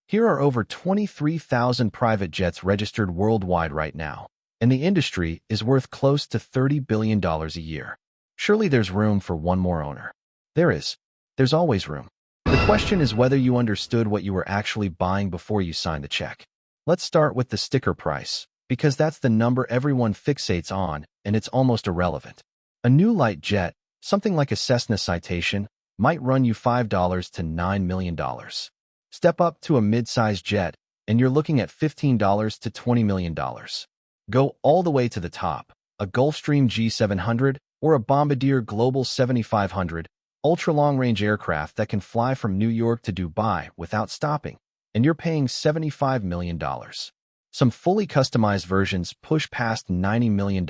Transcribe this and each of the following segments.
Here are over 23,000 private jets registered worldwide right now, and the industry is worth close to $30 billion a year. Surely there's room for one more owner. There is. There's always room. The question is whether you understood what you were actually buying before you signed the check. Let's start with the sticker price, because that's the number everyone fixates on, and it's almost irrelevant. A new light jet, something like a Cessna Citation, might run you $5 to $9 million. Step up to a mid-sized jet, and you're looking at $15 to $20 million. Go all the way to the top, a Gulfstream G700 or a Bombardier Global 7500, ultra-long-range aircraft that can fly from New York to Dubai without stopping, and you're paying $75 million. Some fully customized versions push past $90 million.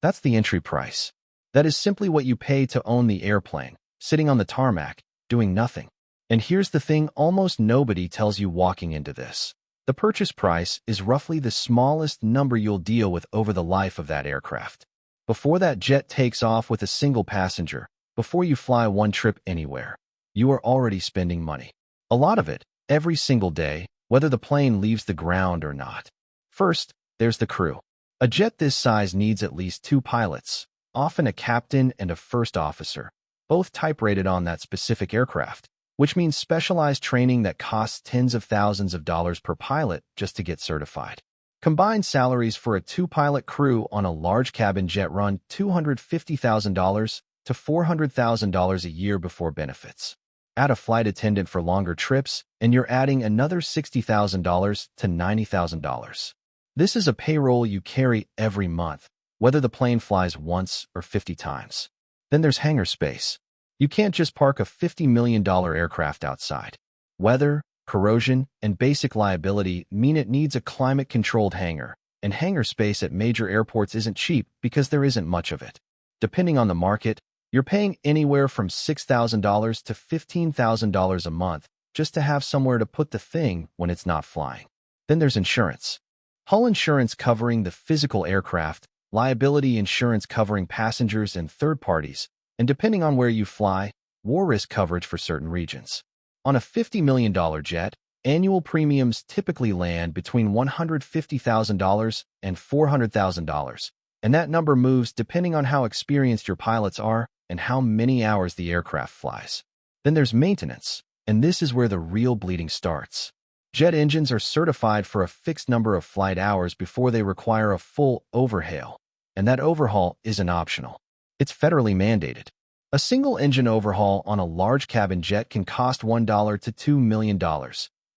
That's the entry price. That is simply what you pay to own the airplane, sitting on the tarmac, doing nothing. And here's the thing almost nobody tells you walking into this. The purchase price is roughly the smallest number you'll deal with over the life of that aircraft. Before that jet takes off with a single passenger, before you fly one trip anywhere, you are already spending money. A lot of it, every single day, whether the plane leaves the ground or not. First, there's the crew. A jet this size needs at least 2 pilots, often a captain and a first officer, both type-rated on that specific aircraft, which means specialized training that costs tens of thousands of dollars per pilot just to get certified. Combined salaries for a 2-pilot crew on a large cabin jet run $250,000 to $400,000 a year before benefits. Add a flight attendant for longer trips, and you're adding another $60,000 to $90,000. This is a payroll you carry every month, whether the plane flies once or 50 times. Then there's hangar space. You can't just park a $50 million aircraft outside. Weather, corrosion, and basic liability mean it needs a climate-controlled hangar, and hangar space at major airports isn't cheap because there isn't much of it. Depending on the market, you're paying anywhere from $6,000 to $15,000 a month just to have somewhere to put the thing when it's not flying. Then there's insurance. Hull insurance covering the physical aircraft, liability insurance covering passengers and third parties, and depending on where you fly, war risk coverage for certain regions. On a $50 million jet, annual premiums typically land between $150,000 and $400,000, and that number moves depending on how experienced your pilots are and how many hours the aircraft flies. Then there's maintenance, and this is where the real bleeding starts. Jet engines are certified for a fixed number of flight hours before they require a full overhaul, and that overhaul isn't optional. It's federally mandated. A single engine overhaul on a large cabin jet can cost $1 to $2 million,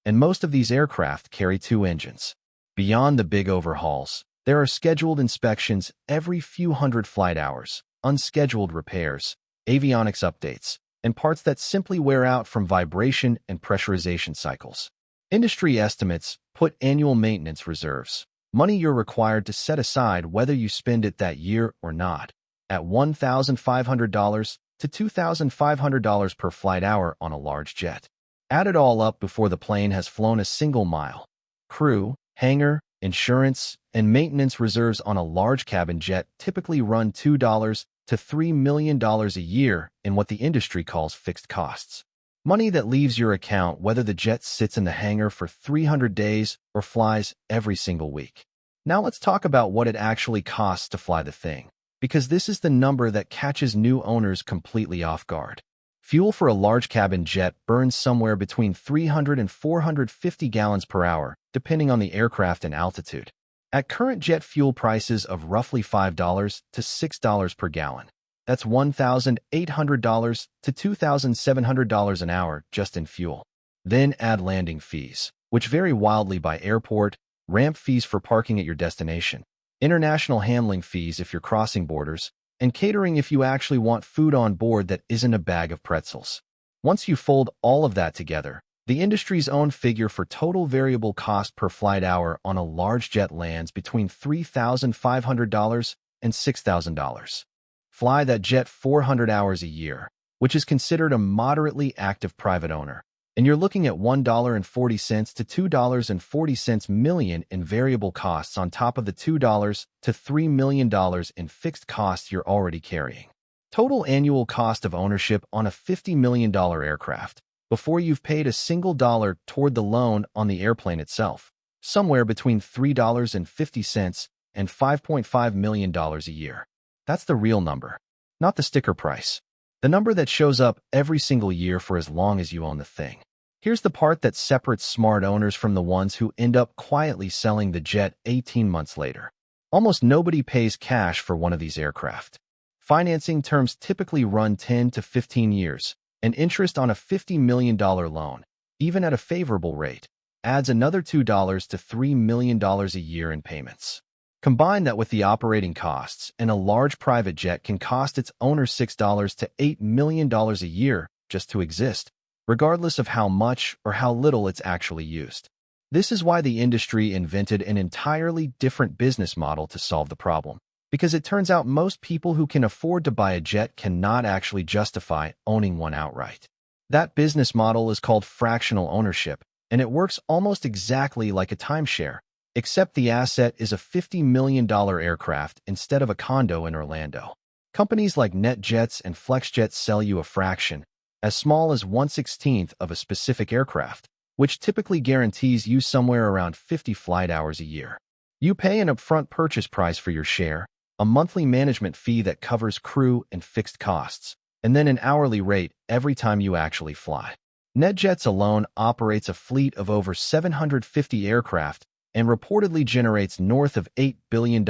and most of these aircraft carry 2 engines. Beyond the big overhauls, there are scheduled inspections every few hundred flight hours, unscheduled repairs, avionics updates, and parts that simply wear out from vibration and pressurization cycles. Industry estimates put annual maintenance reserves, money you're required to set aside whether you spend it that year or not, at $1,500 to $2,500 per flight hour on a large jet. Add it all up before the plane has flown a single mile. Crew, hangar, insurance, and maintenance reserves on a large cabin jet typically run $2 to $3 million a year in what the industry calls fixed costs. Money that leaves your account whether the jet sits in the hangar for 300 days or flies every single week. Now let's talk about what it actually costs to fly the thing, because this is the number that catches new owners completely off guard. Fuel for a large cabin jet burns somewhere between 300 and 450 gallons per hour, depending on the aircraft and altitude. At current jet fuel prices of roughly $5 to $6 per gallon, that's $1,800 to $2,700 an hour just in fuel. Then add landing fees, which vary wildly by airport, ramp fees for parking at your destination, international handling fees if you're crossing borders, and catering if you actually want food on board that isn't a bag of pretzels. Once you fold all of that together, the industry's own figure for total variable cost per flight hour on a large jet lands between $3,500 and $6,000. Fly that jet 400 hours a year, which is considered a moderately active private owner, and you're looking at $1.40 to $2.40 million in variable costs on top of the $2 to $3 million in fixed costs you're already carrying. Total annual cost of ownership on a $50 million aircraft, before you've paid a single dollar toward the loan on the airplane itself, somewhere between $3.50 and $5.5 million a year. That's the real number, not the sticker price. The number that shows up every single year for as long as you own the thing. Here's the part that separates smart owners from the ones who end up quietly selling the jet 18 months later. Almost nobody pays cash for one of these aircraft. Financing terms typically run 10 to 15 years, and interest on a $50 million loan, even at a favorable rate, adds another $2 to $3 million a year in payments. Combine that with the operating costs, and a large private jet can cost its owner $6 to $8 million a year just to exist, regardless of how much or how little it's actually used. This is why the industry invented an entirely different business model to solve the problem, because it turns out most people who can afford to buy a jet cannot actually justify owning one outright. That business model is called fractional ownership, and it works almost exactly like a timeshare, except the asset is a $50 million aircraft instead of a condo in Orlando. Companies like NetJets and FlexJet sell you a fraction, as small as 1/16 of a specific aircraft, which typically guarantees you somewhere around 50 flight hours a year. You pay an upfront purchase price for your share, a monthly management fee that covers crew and fixed costs, and then an hourly rate every time you actually fly. NetJets alone operates a fleet of over 750 aircraft and reportedly generates north of $8 billion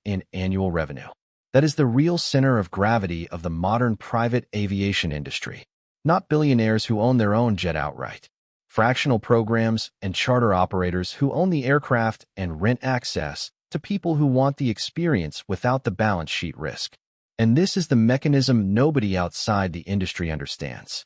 in annual revenue. That is the real center of gravity of the modern private aviation industry, not billionaires who own their own jet outright. Fractional programs and charter operators who own the aircraft and rent access to people who want the experience without the balance sheet risk. And this is the mechanism nobody outside the industry understands.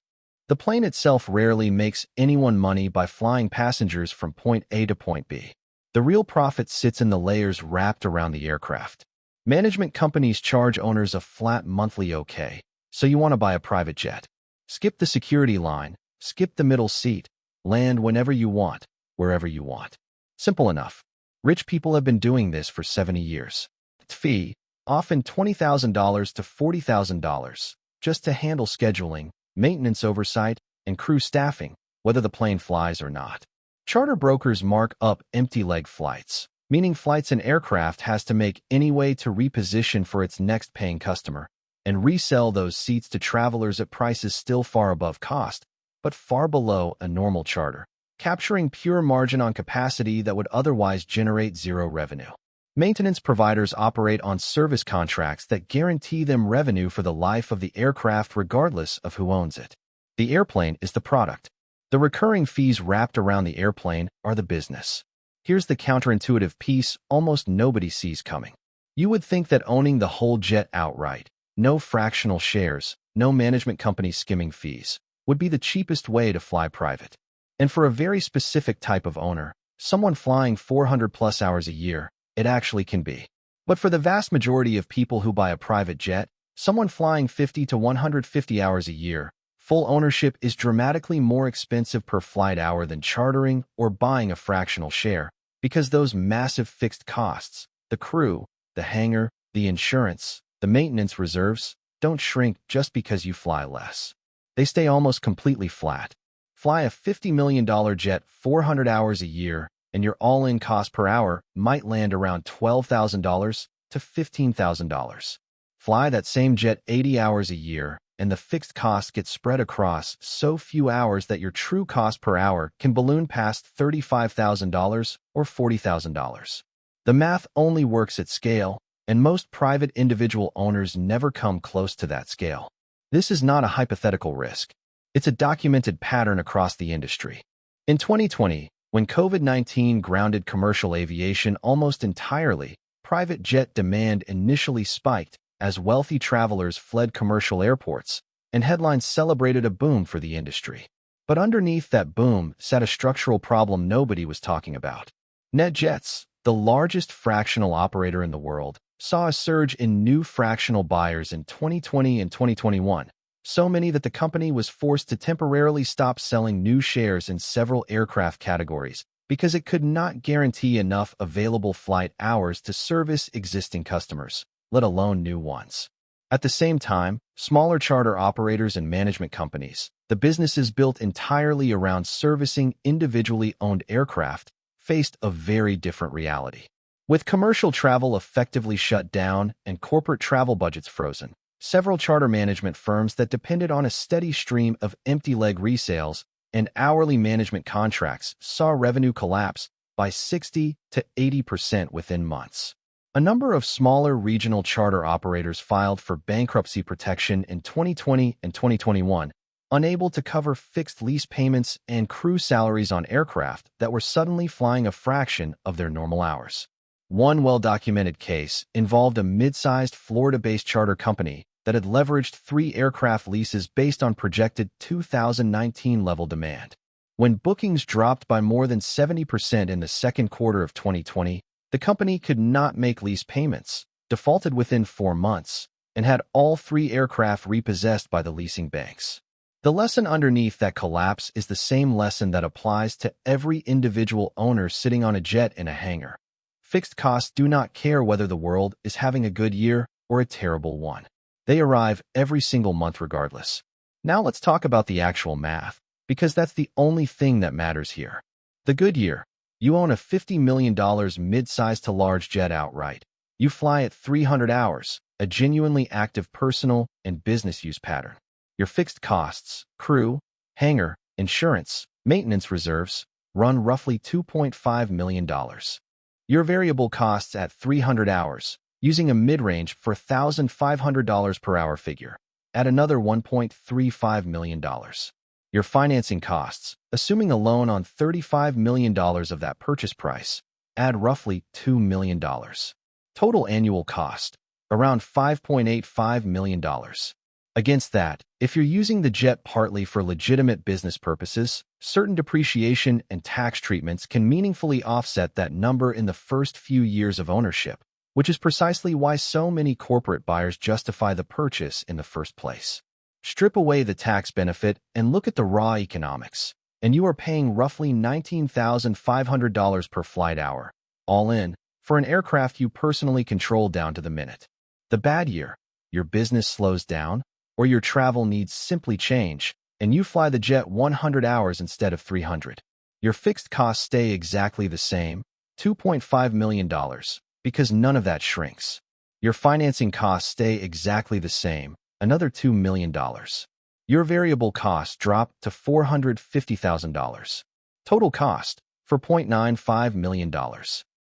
The plane itself rarely makes anyone money by flying passengers from point A to point B. The real profit sits in the layers wrapped around the aircraft. Management companies charge owners a flat monthly okay, so you want to buy a private jet. Skip the security line, skip the middle seat, land whenever you want, wherever you want. Simple enough. Rich people have been doing this for 70 years. Fee, often $20,000 to $40,000, just to handle scheduling, maintenance oversight, and crew staffing, whether the plane flies or not. Charter brokers mark up empty leg flights, meaning flights an aircraft has to make anyway to reposition for its next paying customer, and resell those seats to travelers at prices still far above cost, but far below a normal charter, capturing pure margin on capacity that would otherwise generate zero revenue. Maintenance providers operate on service contracts that guarantee them revenue for the life of the aircraft regardless of who owns it. The airplane is the product. The recurring fees wrapped around the airplane are the business. Here's the counterintuitive piece almost nobody sees coming. You would think that owning the whole jet outright, no fractional shares, no management company skimming fees, would be the cheapest way to fly private. And for a very specific type of owner, someone flying 400 plus hours a year, it actually can be. But for the vast majority of people who buy a private jet, someone flying 50 to 150 hours a year, full ownership is dramatically more expensive per flight hour than chartering or buying a fractional share, because those massive fixed costs, the crew, the hangar, the insurance, the maintenance reserves, don't shrink just because you fly less. They stay almost completely flat. Fly a $50 million jet 400 hours a year, and your all-in cost per hour might land around $12,000 to $15,000. Fly that same jet 80 hours a year, and the fixed costs get spread across so few hours that your true cost per hour can balloon past $35,000 or $40,000. The math only works at scale, and most private individual owners never come close to that scale. This is not a hypothetical risk. It's a documented pattern across the industry. In 2020, when COVID-19 grounded commercial aviation almost entirely, private jet demand initially spiked as wealthy travelers fled commercial airports, and headlines celebrated a boom for the industry. But underneath that boom sat a structural problem nobody was talking about. NetJets, the largest fractional operator in the world, saw a surge in new fractional buyers in 2020 and 2021, so many that the company was forced to temporarily stop selling new shares in several aircraft categories because it could not guarantee enough available flight hours to service existing customers, let alone new ones. At the same time, smaller charter operators and management companies, The businesses built entirely around servicing individually owned aircraft faced a very different reality. With commercial travel effectively shut down and corporate travel budgets frozen, several charter management firms that depended on a steady stream of empty leg resales and hourly management contracts saw revenue collapse by 60 to 80% within months. A number of smaller regional charter operators filed for bankruptcy protection in 2020 and 2021, unable to cover fixed lease payments and crew salaries on aircraft that were suddenly flying a fraction of their normal hours. One well-documented case involved a mid-sized Florida-based charter company that had leveraged 3 aircraft leases based on projected 2019 level demand. When bookings dropped by more than 70% in the second quarter of 2020, the company could not make lease payments, defaulted within 4 months, and had all 3 aircraft repossessed by the leasing banks. The lesson underneath that collapse is the same lesson that applies to every individual owner sitting on a jet in a hangar. Fixed costs do not care whether the world is having a good year or a terrible one. They arrive every single month regardless. Now let's talk about the actual math, because that's the only thing that matters here. The good year. You own a $50 million mid-size to large jet outright. You fly at 300 hours, a genuinely active personal and business use pattern. Your fixed costs, crew, hangar, insurance, maintenance reserves, run roughly $2.5 million. Your variable costs at 300 hours, using a mid-range for $1,500 per hour figure, at another $1.35 million. Your financing costs, assuming a loan on $35 million of that purchase price, add roughly $2 million. Total annual cost, around $5.85 million. Against that, if you're using the jet partly for legitimate business purposes, certain depreciation and tax treatments can meaningfully offset that number in the first few years of ownership, which is precisely why so many corporate buyers justify the purchase in the first place. Strip away the tax benefit and look at the raw economics, and you are paying roughly $19,500 per flight hour, all in, for an aircraft you personally control down to the minute. The bad year, your business slows down, or your travel needs simply change, and you fly the jet 100 hours instead of 300. Your fixed costs stay exactly the same, $2.5 million, because none of that shrinks. Your financing costs stay exactly the same, another $2 million. Your variable costs drop to $450,000. Total cost, $4.95 million.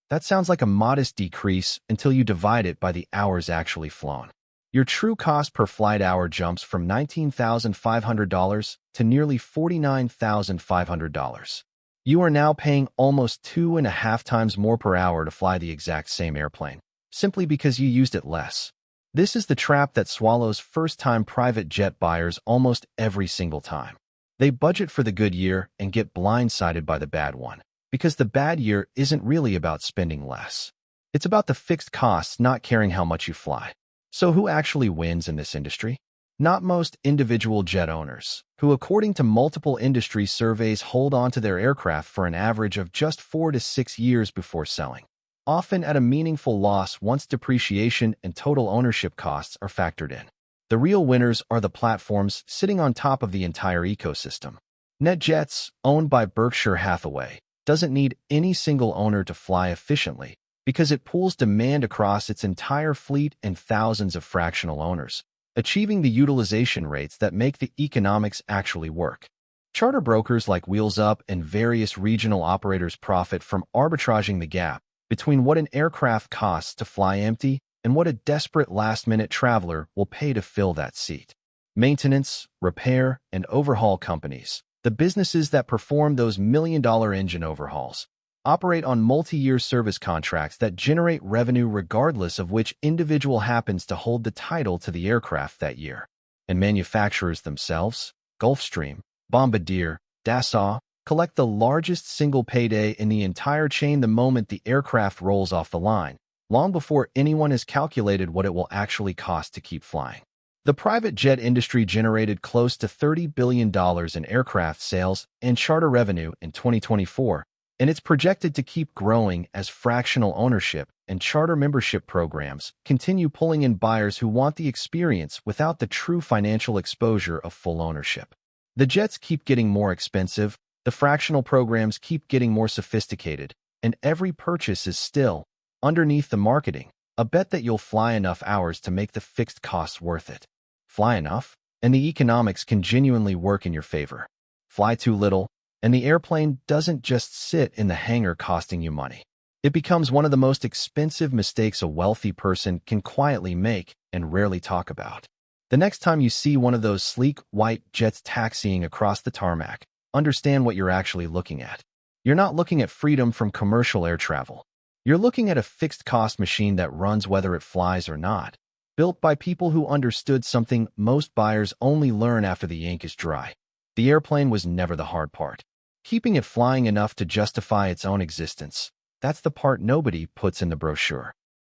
That sounds like a modest decrease until you divide it by the hours actually flown. Your true cost per flight hour jumps from $19,500 to nearly $49,500. You are now paying almost 2.5 times more per hour to fly the exact same airplane, simply because you used it less. This is the trap that swallows first-time private jet buyers almost every single time. They budget for the good year and get blindsided by the bad one, because the bad year isn't really about spending less. It's about the fixed costs not caring how much you fly. So who actually wins in this industry? Not most individual jet owners, who according to multiple industry surveys hold on to their aircraft for an average of just 4 to 6 years before selling, often at a meaningful loss once depreciation and total ownership costs are factored in. The real winners are the platforms sitting on top of the entire ecosystem. NetJets, owned by Berkshire Hathaway, doesn't need any single owner to fly efficiently, because it pools demand across its entire fleet and thousands of fractional owners, achieving the utilization rates that make the economics actually work. Charter brokers like Wheels Up and various regional operators profit from arbitraging the gap between what an aircraft costs to fly empty and what a desperate last-minute traveler will pay to fill that seat. Maintenance, repair, and overhaul companies, the businesses that perform those million-dollar engine overhauls, operate on multi-year service contracts that generate revenue regardless of which individual happens to hold the title to the aircraft that year. And manufacturers themselves, Gulfstream, Bombardier, Dassault, collect the largest single payday in the entire chain the moment the aircraft rolls off the line, long before anyone has calculated what it will actually cost to keep flying. The private jet industry generated close to $30 billion in aircraft sales and charter revenue in 2024, and it's projected to keep growing as fractional ownership and charter membership programs continue pulling in buyers who want the experience without the true financial exposure of full ownership. The jets keep getting more expensive, the fractional programs keep getting more sophisticated, and every purchase is still, underneath the marketing, a bet that you'll fly enough hours to make the fixed costs worth it. Fly enough, and the economics can genuinely work in your favor. Fly too little, and the airplane doesn't just sit in the hangar costing you money. It becomes one of the most expensive mistakes a wealthy person can quietly make and rarely talk about. The next time you see one of those sleek, white jets taxiing across the tarmac, understand what you're actually looking at. You're not looking at freedom from commercial air travel. You're looking at a fixed-cost machine that runs whether it flies or not, built by people who understood something most buyers only learn after the ink is dry. The airplane was never the hard part. Keeping it flying enough to justify its own existence. That's the part nobody puts in the brochure.